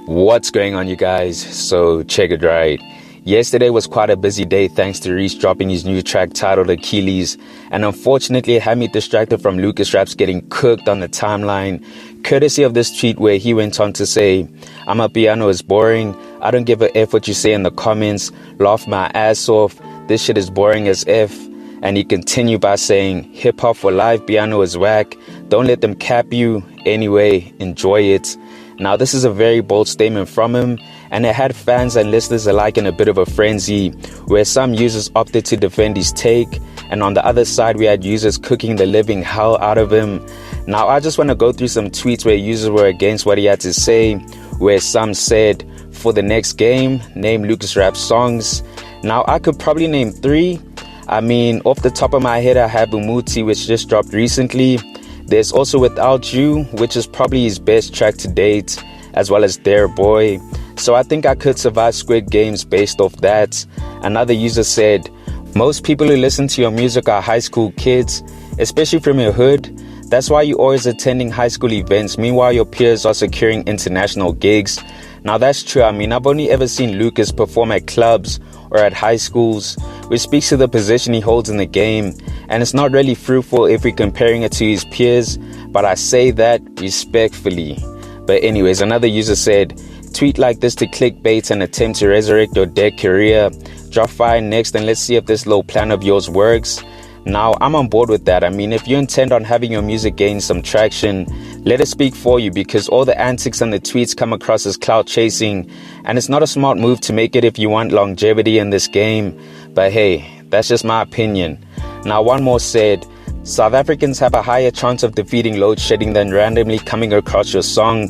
What's going on, you guys? So check it right. Yesterday was quite a busy day thanks to Reese dropping his new track titled Achilles, and unfortunately it had me distracted from Lucasraps getting cooked on the timeline, courtesy of this tweet where he went on to say, Amapiano is boring, I don't give a F what you say in the comments, laugh my ass off, this shit is boring as F. And he continued by saying, hip hop for live piano is whack, don't let them cap you, anyway, enjoy it. Now this is a very bold statement from him, and it had fans and listeners alike in a bit of a frenzy, where some users opted to defend his take, and on the other side we had users cooking the living hell out of him. Now I just want to go through some tweets where users were against what he had to say, where some said, for the next game, name Lucasraps songs. Now I could probably name 3. I mean, off the top of my head I have Umuti, which just dropped recently. There's also Without You, which is probably his best track to date, as well as Dare Boy. So I think I could survive Squid Games based off that. Another user said, most people who listen to your music are high school kids, especially from your hood. That's why you're always attending high school events, meanwhile your peers are securing international gigs. Now that's true. I mean, I've only ever seen Lucas perform at clubs or at high schools, which speaks to the position he holds in the game, and it's not really fruitful if we're comparing it to his peers, but I say that respectfully. But anyways, another user said, tweet like this to clickbait and attempt to resurrect your dead career. Drop fire next and let's see if this little plan of yours works. Now, I'm on board with that. I mean, if you intend on having your music gain some traction, let it speak for you, because all the antics and the tweets come across as clout chasing, and it's not a smart move to make it if you want longevity in this game. But hey, that's just my opinion. Now, one more said, South Africans have a higher chance of defeating load shedding than randomly coming across your song.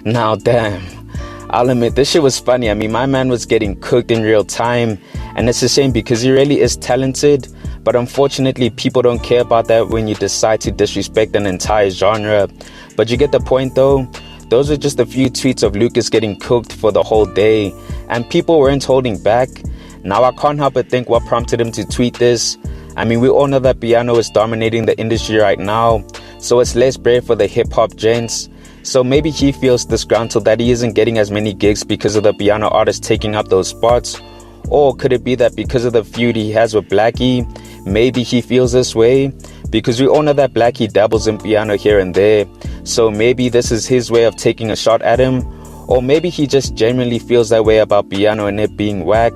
Now, damn, I'll admit, this shit was funny. I mean, my man was getting cooked in real time, and it's a shame because he really is talented. But unfortunately, people don't care about that when you decide to disrespect an entire genre. But you get the point though. Those are just a few tweets of Lucas getting cooked for the whole day, and people weren't holding back. Now I can't help but think what prompted him to tweet this. I mean, we all know that piano is dominating the industry right now, so it's less brave for the hip-hop gents. So maybe he feels disgruntled that he isn't getting as many gigs because of the piano artists taking up those spots. Or could it be that because of the feud he has with Blackie, maybe he feels this way? Because we all know that Blackie dabbles in piano here and there, so maybe this is his way of taking a shot at him. Or maybe he just genuinely feels that way about piano and it being whack,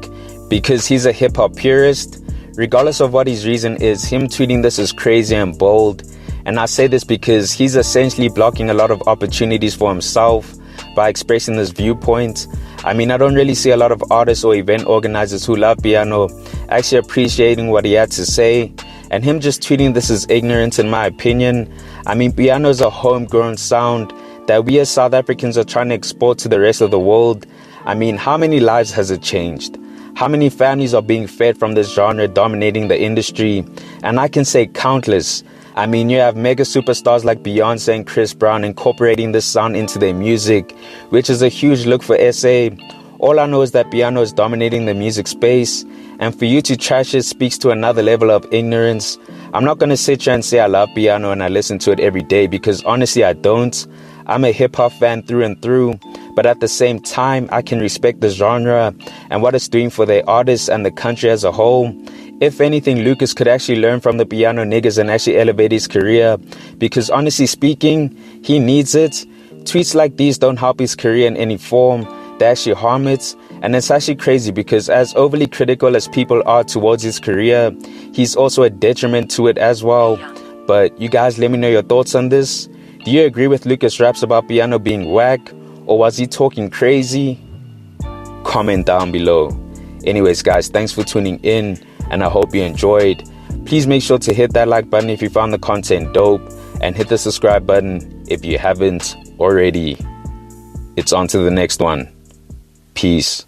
because he's a hip-hop purist. Regardless of what his reason is, him tweeting this is crazy and bold. And I say this because he's essentially blocking a lot of opportunities for himself by expressing this viewpoint. I mean, I don't really see a lot of artists or event organizers who love piano actually appreciating what he had to say, and him just tweeting this is ignorant in my opinion. I mean, piano is a homegrown sound that we as South Africans are trying to export to the rest of the world. I mean, how many lives has it changed? How many families are being fed from this genre dominating the industry? And I can say countless. I mean, you have mega superstars like Beyonce and Chris Brown incorporating this sound into their music, which is a huge look for SA. All I know is that piano is dominating the music space, and for you to trash it speaks to another level of ignorance. I'm not going to sit here and say I love piano and I listen to it every day, because honestly I don't. I'm a hip-hop fan through and through, but at the same time I can respect the genre and what it's doing for their artists and the country as a whole. If anything, Lucas could actually learn from the piano niggas and actually elevate his career, because honestly speaking, he needs it. Tweets like these don't help his career in any form, they actually harm it. And it's actually crazy because as overly critical as people are towards his career, he's also a detriment to it as well. But you guys, let me know your thoughts on this. Do you agree with Lucasraps about piano being whack, or was he talking crazy? Comment down below. Anyways guys, thanks for tuning in, and I hope you enjoyed. Please make sure to hit that like button if you found the content dope, and hit the subscribe button if you haven't already. It's on to the next one. Peace.